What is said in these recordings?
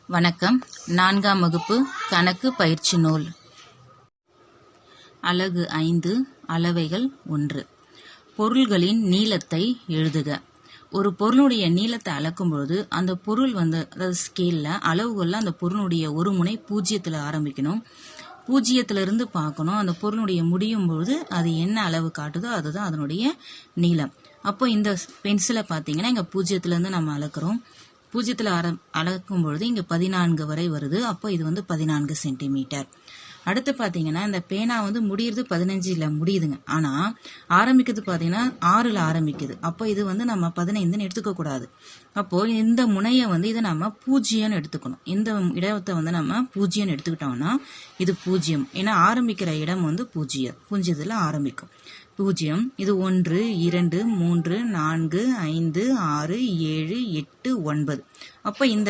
வணக்கம். 4ஆம் வகுப்பு கணக்கு பயிற்சி நூல். அலகு 5 அளவைகள் 1. பொருள்களின் நீளத்தை எழுதுக. ஒரு பொருளுடைய நீளத்தை அளக்கும்பொழுது அந்த பொருள் அதாவது ஸ்கேலில் அளவுகளில் அந்த பொருளுடைய ஒரு முனை 0ல் ஆரம்பிக்கணும். 0லிருந்து பார்க்கணும். அந்த பொருளுடைய முடியும் பொழுது அது என்ன அளவு காட்டுதோ அதுதான் அதனுடைய நீளம். அப்போ இந்த பென்சிலை பார்த்தீங்கன்னா இங்கே 0லேருந்து நம்ம அளக்குறோம். 0ல் அளக்கும் பொழுது இங்கே 14 வரை வருது. அப்போ இது 14 சென்டிமீட்டர். அடுத்து பார்த்தீங்கன்னா இந்த பேனா முடியுறது 15ல் முடியுதுங்க. ஆனால் ஆரம்பிக்கிறது பார்த்தீங்கன்னா 6ல் ஆரம்பிக்குது. அப்போ இது நம்ம 15ன்னு எடுத்துக்கக்கூடாது. அப்போது இந்த முனையை இதை நம்ம 0ன்னு எடுத்துக்கணும். இந்த இடத்தை நம்ம 0ன்னு எடுத்துக்கிட்டோம்னா இது 0. ஏன்னா ஆரம்பிக்கிற இடம் 0ல் ஆரம்பிக்கும். 0. இது 1, 2, 3, 4, 5, 6, 7, 8, 9. அப்போ இந்த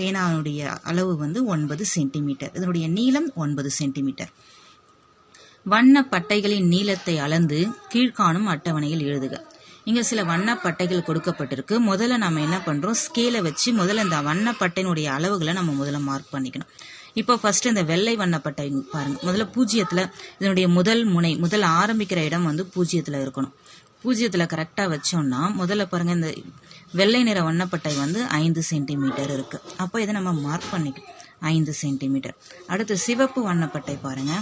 பேனாவுடைய அளவு 9 சென்டிமீட்டர். இதனுடைய நீளம் 9 சென்டிமீட்டர். வண்ண பட்டைகளின் நீளத்தை அளந்து கீழ்காணும் அட்டவணையில் எழுதுக. இங்க சில வண்ண பட்டைகள் கொடுக்கப்பட்டிருக்கு. முதல்ல நம்ம என்ன பண்றோம், ஸ்கேலை வச்சு முதல்ல இந்த வண்ண பட்டையினுடைய அளவுகளை நம்ம முதல்ல மார்க் பண்ணிக்கணும். இப்போ ஃபர்ஸ்ட் இந்த வெள்ளை வண்ணப்பட்டை பாருங்க. முதல்ல 0ல் இதனுடைய முதல் ஆரம்பிக்கிற இடம் 0ல் இருக்கணும். 0ல் கரெக்டா வச்சோம்னா முதல்ல பாருங்க இந்த வெள்ளை நிற வண்ணப்பட்டை 5 சென்டிமீட்டர் இருக்கு. அப்போ இதை நம்ம மார்க் பண்ணிக்கணும், 5 சென்டிமீட்டர். அடுத்து சிவப்பு வண்ணப்பட்டை பாருங்க,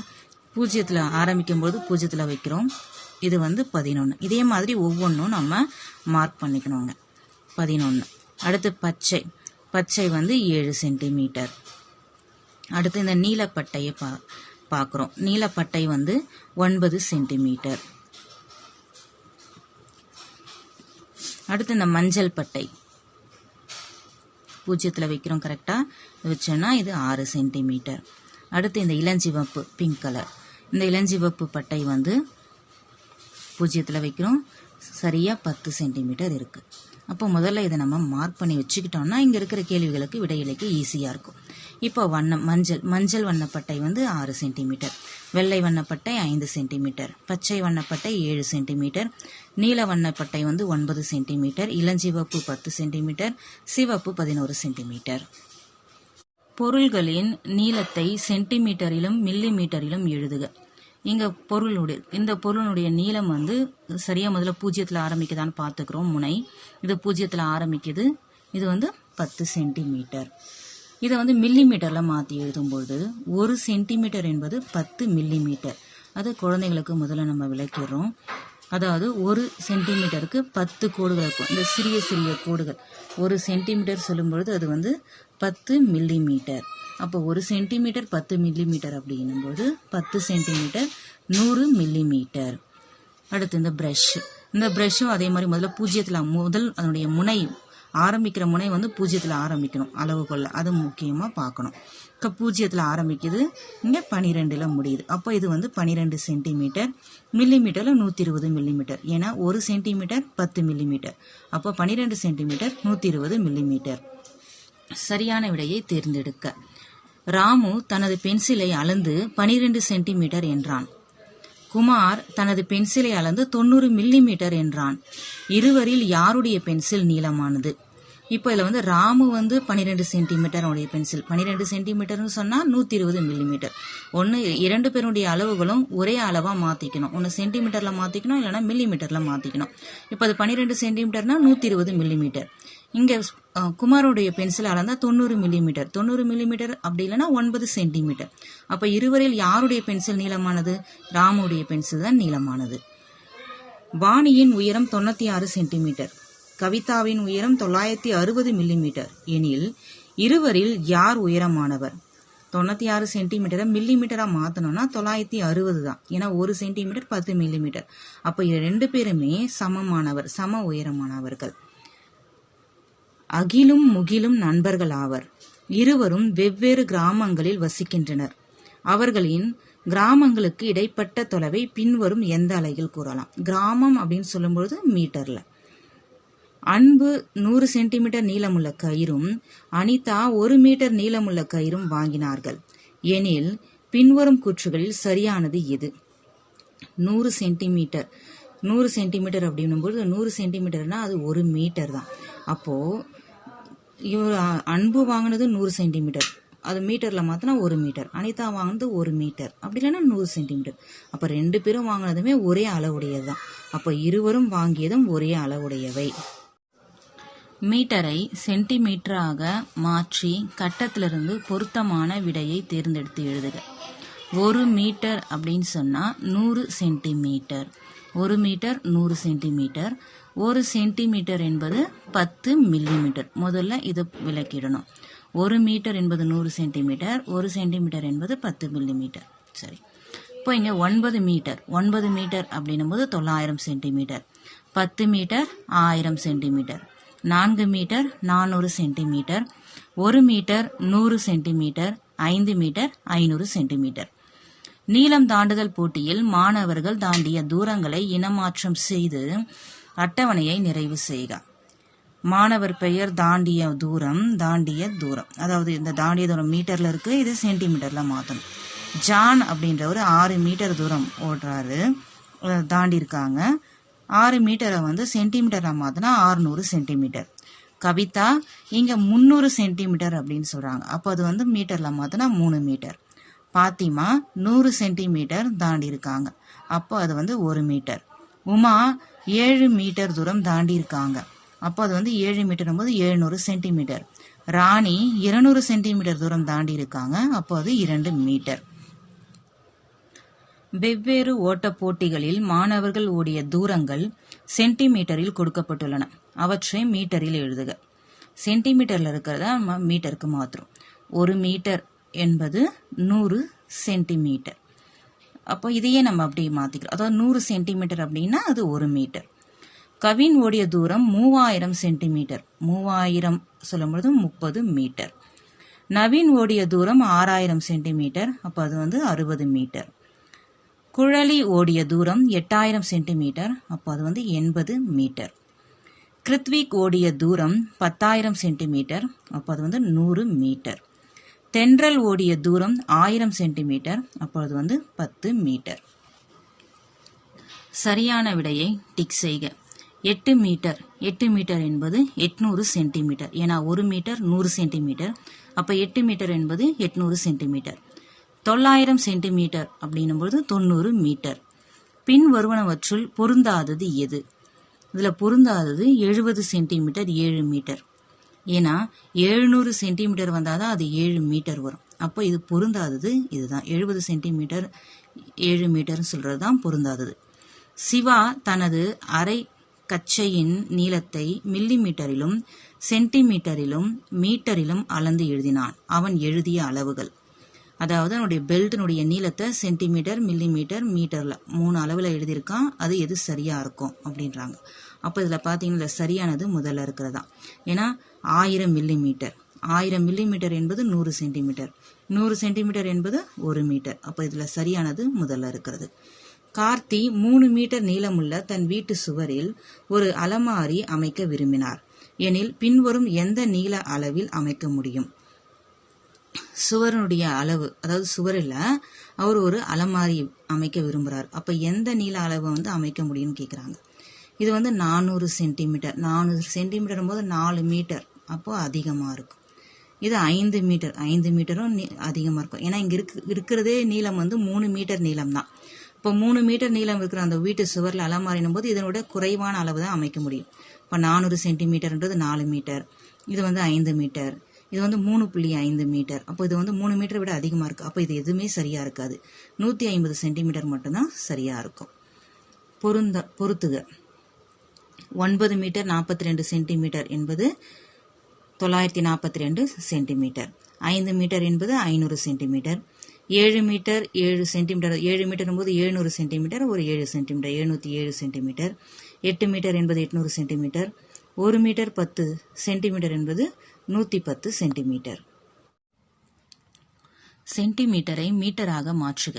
0ல் ஆரம்பிக்கும் போது 0ல் வைக்கிறோம். இது 11. இதே மாதிரி ஒவ்வொன்றும் நம்ம மார்க் பண்ணிக்கணுங்க. 11. அடுத்து பச்சை 7 சென்டிமீட்டர். அடுத்து இந்த நீலப்பட்டையை பார்க்குறோம். நீலப்பட்டை 9 சென்டிமீட்டர். அடுத்து இந்த மஞ்சள் பட்டை 0ல் வைக்கிறோம். கரெக்டாக வச்சோன்னா இது 6 சென்டிமீட்டர். அடுத்து இந்த இளஞ்சிவப்பு பிங்க் கலர், இந்த இளஞ்சிவப்பு பட்டை 0ல் வைக்கிறோம். சரியாக 10 சென்டிமீட்டர் இருக்குது. அப்போ முதல்ல இதை நம்ம மார்க் பண்ணி வச்சுக்கிட்டோம்னா இங்கே இருக்கிற கேள்விகளுக்கு விடையளிக்க ஈஸியாக இருக்கும். இப்போ மஞ்சள் வண்ணப்பட்டை 6 சென்டிமீட்டர், வெள்ளை வண்ணப்பட்டை 5 சென்டிமீட்டர், பச்சை வண்ணப்பட்டை 7 சென்டிமீட்டர், நீல வண்ணப்பட்டை 9 சென்டிமீட்டர், இளஞ்சிவப்பு 10 சென்டிமீட்டர், சிவப்பு 11 சென்டிமீட்டர். பொருள்களின் நீளத்தை சென்டிமீட்டரிலும் மில்லிமீட்டரிலும் எழுதுக. இந்த பொருளுடைய நீளம் சரியா முதல்ல 0ல் ஆரம்பிக்குதான்னு பார்த்துக்கிறோம். முனை இது 0ல் ஆரம்பிக்குது. இது 10 சென்டிமீட்டர். இதை மில்லிமீட்டரில் மாற்றி எழுதும்போது 1 சென்டிமீட்டர் என்பது 10 மில்லிமீட்டர். அது குழந்தைங்களுக்கு முதல்ல நம்ம விளக்கிடுறோம். அதாவது 1 சென்டிமீட்டருக்கு 10 கோடுகள் இருக்கும். இந்த சிறிய சிறிய கோடுகள் 1 சென்டிமீட்டர் சொல்லும்பொழுது அது 10 மில்லிமீட்டர். அப்போ 1 சென்டிமீட்டர் 10 மில்லிமீட்டர் அப்படின்னும்போது 10 சென்டிமீட்டர் 100 மில்லிமீட்டர். அடுத்து இந்த ப்ரஷ்ஷும் அதே மாதிரி முதல்ல 0ல் அதனுடைய முனை ஆரம்பிக்கிற முனை 0ல் ஆரம்பிக்கணும். அளவுகொள்ள அது முக்கியமாக பார்க்கணும். இப்போ 0ல் ஆரம்பிக்குது, இங்கே 12ல் முடியுது. அப்போ இது 12 சென்டிமீட்டர். மில்லிமீட்டரில் 120 மில்லிமீட்டர். ஏன்னா 1 சென்டிமீட்டர் 10 மில்லிமீட்டர். அப்போ 12 சென்டிமீட்டர் 120 மில்லிமீட்டர். சரியான விடையை தேர்ந்தெடுக்க. ராமு தனது பென்சிலை அளந்து 12 சென்டிமீட்டர் என்றான். குமார் தனது பென்சிலை அளந்து 90 மில்லிமீட்டர் என்றான். இருவரில் யாருடைய பென்சில் நீளமானது? இப்போ இதில் ராமு 12 சென்டிமீட்டர் உடைய பென்சில், 12 சென்டிமீட்டர்னு சொன்னால் 120 மில்லிமீட்டர். இரண்டு பேருடைய அளவுகளும் ஒரே அளவாக மாற்றிக்கணும். ஒன்று சென்டிமீட்டரில் மாற்றிக்கணும், இல்லைனா மில்லிமீட்டரில் மாற்றிக்கணும். இப்போ அது 12 சென்டிமீட்டர்னா 120 மில்லிமீட்டர். இங்கே குமாரோடைய பென்சில் அளந்தா 90 மில்லிமீட்டர். 90 மில்லிமீட்டர் அப்படி இல்லைன்னா 9 சென்டிமீட்டர். அப்போ இருவரில் யாருடைய பென்சில் நீளமானது? ராமுடைய பென்சில் தான் நீளமானது. வாணியின் உயரம் 96 சென்டிமீட்டர், கவிதாவின் உயரம் 960 மில்லிமீட்டர் எனில் இருவரில் யார் உயரமானவர்? 96 சென்டிமீட்டரை மில்லிமீட்டராக மாற்றணும்னா 960 தான். ஏன்னா 1 சென்டிமீட்டர் 10 மில்லிமீட்டர். அப்போ இது 2 பேருமே சமமானவர், சம உயரமானவர்கள். அகிலும் முகிலும் நண்பர்கள் ஆவர். இருவரும் வெவ்வேறு கிராமங்களில் வசிக்கின்றனர். அவர்களின் கிராமங்களுக்கு இடைப்பட்ட தொலைவை பின்வரும் எந்த அலகில் கூறலாம்? கிராமம் அப்படின்னு சொல்லும்பொழுது மீட்டர்ல. அன்பு 100 சென்டிமீட்டர் நீளமுள்ள கயிறும் அனிதா 1 மீட்டர் நீளமுள்ள கயிறும் வாங்கினார்கள் எனில் பின்வரும் கூற்றுகளில் சரியானது எது? 100 சென்டிமீட்டர் 100 சென்டிமீட்டர் அப்படின்னும் போது 100 சென்டிமீட்டர்னா அது 1 மீட்டர் தான். அப்போ இவர் அன்பு வாங்கினது 100 சென்டிமீட்டர், அது மீட்டரில் மாற்றினா 1 மீட்டர். அனிதா வாங்கினது 1 மீட்டர், அப்படி இல்லைன்னா 100 சென்டிமீட்டர். அப்போ 2 பேரும் வாங்கினதுமே ஒரே அளவுடையது தான். அப்போ இருவரும் வாங்கியதும் ஒரே அளவுடையவை. மீட்டரை சென்டிமீட்டராக மாற்றி கட்டத்திலிருந்து பொருத்தமான விடையை தேர்ந்தெடுத்து எழுதுக. 1 மீட்டர் அப்படின்னு சொன்னால் 100 சென்டிமீட்டர். 1 metre 100 centimetre. 1 சென்டிமீட்டர் என்பது 10 மில்லிமீட்டர். முதல்ல இதை விளக்கிடணும். 1 மீட்டர் என்பது 100 சென்டிமீட்டர், 1 சென்டிமீட்டர் என்பது 10 மில்லிமீட்டர். சரி, இப்போ இங்கே 9 மீட்டர். 9 மீட்டர் அப்படின்னும் போது 900 centimetre. 10 metre 1000 centimetre. 4 metre 400 centimetre. 1 metre 100 centimetre. 5 metre 500 centimetre. நீளம் தாண்டுதல் போட்டியில் மாணவர்கள் தாண்டிய தூரங்களை இனமாற்றம் செய்து அட்டவணையை நிறைவு செய்க. மாணவர் பெயர், தாண்டிய தூரம், அதாவது இந்த தாண்டிய தூரம் மீட்டர்ல இருக்கு, இது சென்டிமீட்டர்ல மாற்றணும். ஜான் அப்படின்றவர் 6 மீட்டர் தூரம் ஓடுறாரு, தாண்டி இருக்காங்க. 6 மீட்டரை வந்து சென்டிமீட்டரா மாத்தினா 600 சென்டிமீட்டர். கவிதா இங்க 300 சென்டிமீட்டர் அப்படின்னு சொல்றாங்க, அப்போ அது வந்து மீட்டர்ல மாத்தினா 3 மீட்டர். பாத்திமா 100 சென்டிமீட்டர் தாண்டி இருக்காங்க, அப்போ அது வந்து 1 மீட்டர். உமா 7 மீட்டர் தூரம் தாண்டி இருக்காங்க, அப்போ அது வந்து 7 மீட்டர் போது 700 சென்டிமீட்டர். ராணி 200 சென்டிமீட்டர் தூரம் தாண்டி இருக்காங்க, அப்போ அது 2 மீட்டர். வெவ்வேறு ஓட்ட போட்டிகளில் மாணவர்கள் ஓடிய தூரங்கள் சென்டிமீட்டரில் கொடுக்கப்பட்டுள்ளன. அவற்றை மீட்டரில் எழுதுக. சென்டிமீட்டர்ல இருக்கிறத நம்ம மீட்டருக்கு மாத்துறோம். 1 மீட்டர் என்பது 100 சென்டிமீட்டர். அப்போ இதையே நம்ம அப்படியே மாத்திக்கிறோம். அதாவது 100 சென்டிமீட்டர் அப்படின்னா அது 1 மீட்டர். கவின் ஓடிய தூரம் 3000 சென்டிமீட்டர். 3000 சொல்லும்போது 30 மீட்டர். நவீன் ஓடிய தூரம் 6000 சென்டிமீட்டர், அப்போ அது வந்து 60 மீட்டர். குழலி ஓடிய தூரம் 8000 சென்டிமீட்டர், அப்போ அது வந்து 80 மீட்டர். கிருத்விக் ஓடிய தூரம் 10,000 சென்டிமீட்டர், அப்போ அது வந்து 100 மீட்டர். தென்றல் ஓடிய தூரம் 1000 சென்டிமீட்டர், அப்போ அது வந்து 10 மீட்டர். சரியான விடையை டிக் செய்க. 8 மீட்டர். 8 மீட்டர் என்பது 800 சென்டிமீட்டர். ஏன்னா 1 மீட்டர் 100 சென்டிமீட்டர், அப்போ 8 மீட்டர் என்பது 800 சென்டிமீட்டர். 900 சென்டிமீட்டர் அப்படின்னும்போது 90 மீட்டர். பின் வருவனவற்றுள் பொருந்தாதது எது? இதுல பொருந்தாதது 70 சென்டிமீட்டர் 7 மீட்டர். ஏன்னா 700 சென்டிமீட்டர் வந்தாதான் அது 7 மீட்டர் வரும். அப்போ இது பொருந்தாதது இதுதான். 70 சென்டிமீட்டர் 7 மீட்டர் சொல்றது தான் பொருந்தாதது. சிவா தனது அரை கச்சையின் நீளத்தை மில்லிமீட்டரிலும் சென்டிமீட்டரிலும் மீட்டரிலும் அளந்து எழுதினான். அவன் எழுதிய அளவுகள், அதாவது அவனுடைய பெல்ட்டினுடைய நீளத்தை சென்டிமீட்டர் மில்லிமீட்டர் மீட்டர்ல 3 அளவில் எழுதியிருக்கான். அது எது சரியா இருக்கும் அப்படின்றாங்க. அப்போ இதில் பார்த்தீங்கன்னா சரியானது முதல்ல இருக்கிறதா. ஏன்னா 1000 மில்லிமீட்டர். 1000 மில்லிமீட்டர் என்பது 100 சென்டிமீட்டர். 100 சென்டிமீட்டர் என்பது 1 மீட்டர். அப்போ இதில் சரியானது முதல்ல இருக்கிறது. கார்த்தி 3 மீட்டர் நீளமுள்ள தன் வீட்டு சுவரில் ஒரு அலமாரி அமைக்க விரும்பினார் எனில் பின்வரும் எந்த நீள அளவில் அமைக்க முடியும்? சுவருடைய அளவு, அதாவது சுவரில் அவர் ஒரு அலமாரி அமைக்க விரும்புகிறார். அப்போ எந்த நீள அளவை வந்து அமைக்க முடியும்னு கேட்குறாங்க. இது வந்து 400 சென்டிமீட்டர். 400 சென்டிமீட்டர் போது 4 மீட்டர், அப்போ அதிகமாக இருக்கும். இது 5 மீட்டர். 5 மீட்டரும் அதிகமாக இருக்கும். ஏன்னா இங்கே இருக்கிறதே நீளம் வந்து 3 மீட்டர் நீளம் தான். இப்போ 3 மீட்டர் நீளம் இருக்கிற அந்த வீட்டு சுவரில் அலமாரினும் போது இதனோட குறைவான அளவு தான் அமைக்க முடியும். இப்போ 400 சென்டிமீட்டர்ன்றது 4 மீட்டர், இது வந்து 5 மீட்டர், இது வந்து 3.5 மீட்டர். அப்போ இது வந்து 3 மீட்டரை விட அதிகமாக இருக்குது. அப்போ இது எதுவுமே சரியாக இருக்காது. 150 சென்டிமீட்டர் மட்டும்தான் சரியாக இருக்கும். பொருத்துக. 9 மீட்டர் 42 சென்டிமீட்டர் என்பது 942 சென்டிமீட்டர். 5 மீட்டர் என்பது 500 சென்டிமீட்டர். 7 metre 7 centimetre. 7 மீட்டர் போது 700 சென்டிமீட்டர், ஒரு 7 சென்டிமீட்டர் 707 சென்டிமீட்டர். 8 மீட்டர் என்பது 800 சென்டிமீட்டர். 1 மீட்டர் 10 சென்டிமீட்டர் என்பது 110 சென்டிமீட்டர். சென்டிமீட்டரை மீட்டராக மாற்றுக.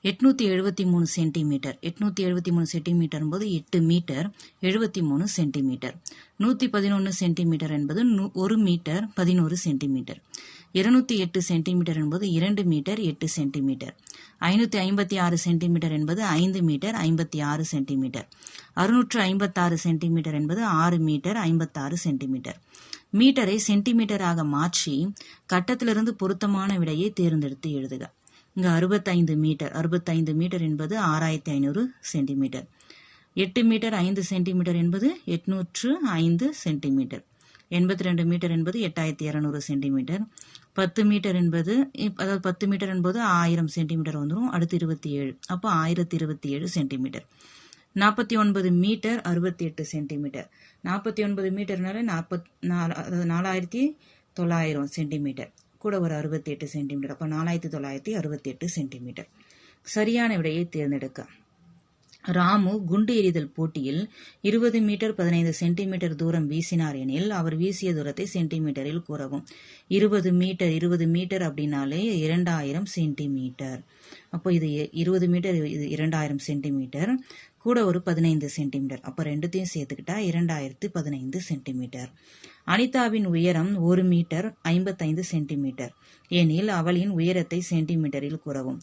873 சென்டிமீட்டர். 873 சென்டிமீட்டர் என்பது 8 மீட்டர் 73 சென்டிமீட்டர். 111 சென்டிமீட்டர் என்பது 1 மீட்டர் 11 சென்டிமீட்டர். 208 சென்டிமீட்டர் என்பது 2 மீட்டர் 8 சென்டிமீட்டர். 556 சென்டிமீட்டர் என்பது 5 மீட்டர் 56 சென்டிமீட்டர். 656 சென்டிமீட்டர் என்பது 6 மீட்டர் 56 சென்டிமீட்டர். மீட்டரை சென்டிமீட்டராக மாற்றி கட்டத்திலிருந்து பொருத்தமான விடையை தேர்ந்தெடுத்து எழுதுக. இங்க 65 மீட்டர். 65 மீட்டர் என்பது 6500 சென்டிமீட்டர். 8 மீட்டர் 5 சென்டிமீட்டர் என்பது 805 சென்டிமீட்டர். 82 மீட்டர் என்பது 8200 சென்டிமீட்டர். 10 மீட்டர் என்பது அதாவது 10 மீட்டர் என்பது 1000 சென்டிமீட்டர் வந்துடும். அடுத்து 27, அப்போ 1027 சென்டிமீட்டர். 49 metre 68 centimetre. 49 மீட்டர்னால 4900 சென்டிமீட்டர் கூட ஒரு 68 சென்டிமீட்டர். அப்போ 4968 சென்டிமீட்டர். சரியான விடையை தேர்ந்தெடுக்க. ராமு குண்டு எறிதல் போட்டியில் 20 மீட்டர் 15 சென்டிமீட்டர் தூரம் வீசினார் எனில் அவர் வீசிய தூரத்தை சென்டிமீட்டரில் கூறவும். 20 மீட்டர் அப்படின்னாலே 2000 சென்டிமீட்டர். அப்போ இது 20 மீட்டர், இது 2000 சென்டிமீட்டர் கூட ஒரு 15 சென்டிமீட்டர். அப்போ ரெண்டுத்தையும் சேர்த்துக்கிட்டா 2015 சென்டிமீட்டர். அனிதாவின் உயரம் 1 மீட்டர் 55 சென்டிமீட்டர் எனில் அவளின் உயரத்தை சென்டிமீட்டரில் கூறவும்.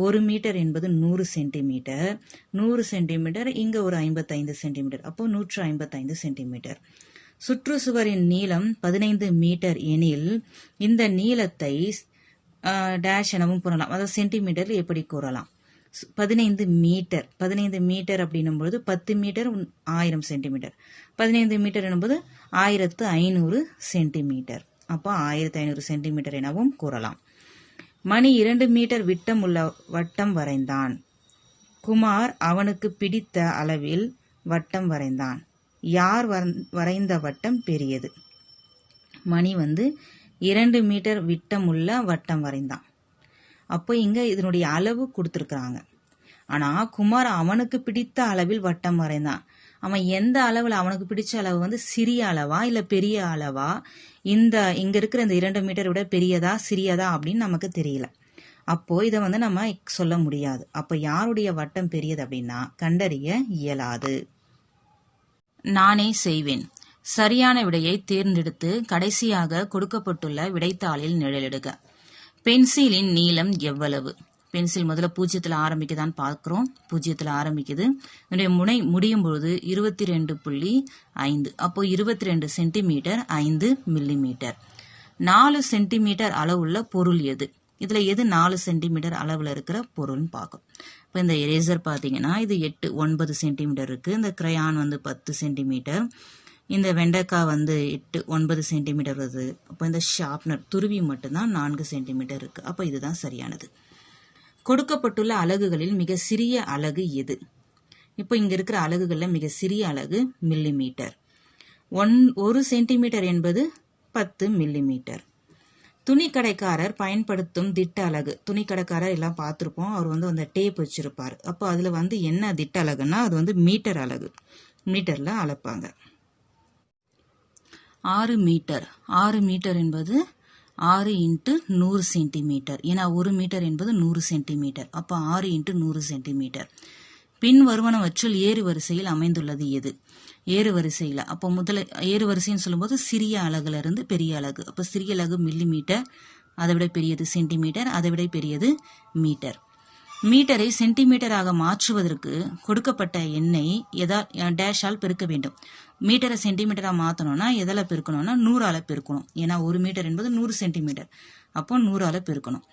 1 மீட்டர் என்பது 100 சென்டிமீட்டர். 100 சென்டிமீட்டர் இங்க ஒரு 55 சென்டிமீட்டர். அப்போ 155 சென்டிமீட்டர். சுற்றுச்சுவரின் நீளம் 15 மீட்டர் எனில் இந்த நீளத்தை டேஷ் எனவும் கூறலாம். அதாவது சென்டிமீட்டர் எப்படி கூறலாம்? 15 மீட்டர். 15 மீட்டர் அப்படின்னும் பொழுது 10 மீட்டர் 1000 சென்டிமீட்டர். 15 மீட்டர் என்பது 1500 சென்டிமீட்டர். அப்போ 1500 சென்டிமீட்டர் எனவும் கூறலாம். மணி 2 மீட்டர் விட்டம் உள்ள வட்டம் வரைந்தான். குமார் அவனுக்கு பிடித்த அளவில் வட்டம் வரைந்தான். யார் வரைந்த வட்டம் பெரியது? மணி 2 மீட்டர் விட்டம் உள்ள வட்டம் வரைந்தான். அப்போ இங்க இதனுடைய அளவு கொடுத்துருக்காங்க. ஆனா குமார் அவனுக்கு பிடித்த அளவில் வட்டம் வரைந்தான். அவன் எந்த அளவில், அவனுக்கு பிடிச்ச அளவு சிறிய அளவா இல்ல பெரிய அளவா, இங்க இருக்கிற இந்த 2 மீட்டர் விட பெரியதா சிறியதா அப்படின்னு நமக்கு தெரியல. அப்போ இதை நம்ம சொல்ல முடியாது. அப்ப யாருடைய வட்டம் பெரியது அப்படின்னா கண்டறிய இயலாது. நானே செய்வேன். சரியான விடையை தேர்ந்தெடுத்து கடைசியாக கொடுக்கப்பட்டுள்ள விடைத்தாளில் நிழலிடுக. பென்சிலின் நீளம் எவ்வளவு? பென்சில் முதல்ல 0 ஆரம்பிக்குதான்னு பார்க்கிறோம். 0 ஆரம்பிக்குது. இதனுடைய முனை முடியும் பொழுது 22.5. அப்போ 22 சென்டிமீட்டர் 5 மில்லிமீட்டர். 4 சென்டிமீட்டர் அளவுள்ள பொருள் எது? இதுல எது 4 சென்டிமீட்டர் அளவுல இருக்கிற பொருள்னு பார்க்கும். இப்போ இந்த எரேசர் பார்த்தீங்கன்னா இது 9 சென்டிமீட்டர் இருக்கு. இந்த கிரையான் 10 சென்டிமீட்டர். இந்த வெண்டைக்காய் 9 சென்டிமீட்டர் வருது. அப்போ இந்த ஷார்ப்னர் துருவி மட்டும்தான் 4 சென்டிமீட்டர் இருக்கு. அப்போ இதுதான் சரியானது. கொடுக்கப்பட்டுள்ள அலகுகளில் மிக சிறிய அலகு எது? இப்போ இங்க இருக்கிற அலகுகள்ல மிக சிறிய அலகு மில்லிமீட்டர். 1 சென்டிமீட்டர் என்பது 10 மில்லிமீட்டர். துணிக்கடைக்காரர் பயன்படுத்தும் திட்ட அலகு. துணிக்கடைக்காரர் எல்லாம் பார்த்துருப்போம். அவர் அந்த டேப் வச்சிருப்பாரு. அப்போ அதுல என்ன திட்ட அலகுன்னா அது மீட்டர் அலகு. மீட்டர்ல அளப்பாங்க. 6 மீட்டர். 6 மீட்டர் என்பது 6 × 100 சென்டிமீட்டர். ஏன்னா 1 மீட்டர் என்பது 100 சென்டிமீட்டர். அப்போ 6 × 100 சென்டிமீட்டர். பின் வருவனவற்றில் ஏறு வரிசையில் அமைந்துள்ளது எது? ஏறு வரிசையில் அப்போ முதல்ல ஏறு வரிசைன்னு சொல்லும்போது சிறிய அலகுல இருந்து பெரிய அலகு. அப்போ சிறிய அலகு மில்லிமீட்டர், அதை விட பெரியது சென்டிமீட்டர், அதை விட பெரியது மீட்டர். மீட்டரை சென்டிமீட்டராக மாற்றுவதற்கு கொடுக்கப்பட்ட எண்ணை டேஷால் பெருக்க வேண்டும். மீட்டரை சென்டிமீட்டரா மாத்தணும்னா எதால பெருக்கணும்னா 100ஆல பெருக்கணும். ஏன்னா 1 மீட்டர் என்பது 100 சென்டிமீட்டர். அப்போ 100ஆல பெருக்கணும்.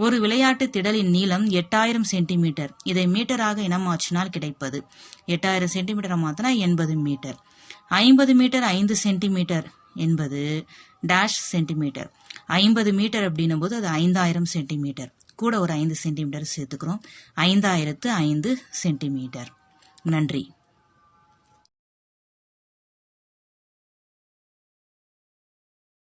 ஒரு விளையாட்டு திடலின் நீளம் 8000 சென்டிமீட்டர். இதை மீட்டராக இனம் மாற்றினால் கிடைப்பது 8000 சென்டிமீட்டரா மாத்தினா 80 மீட்டர். 50 மீட்டர் 5 சென்டிமீட்டர் என்பது டேஷ் சென்டிமீட்டர். 50 மீட்டர் அப்படின்னும் போது அது 5000 சென்டிமீட்டர். கூட ஒரு 5 சென்டிமீட்டர் சேர்த்துக்கிறோம். 5005 சென்டிமீட்டர். நன்றி.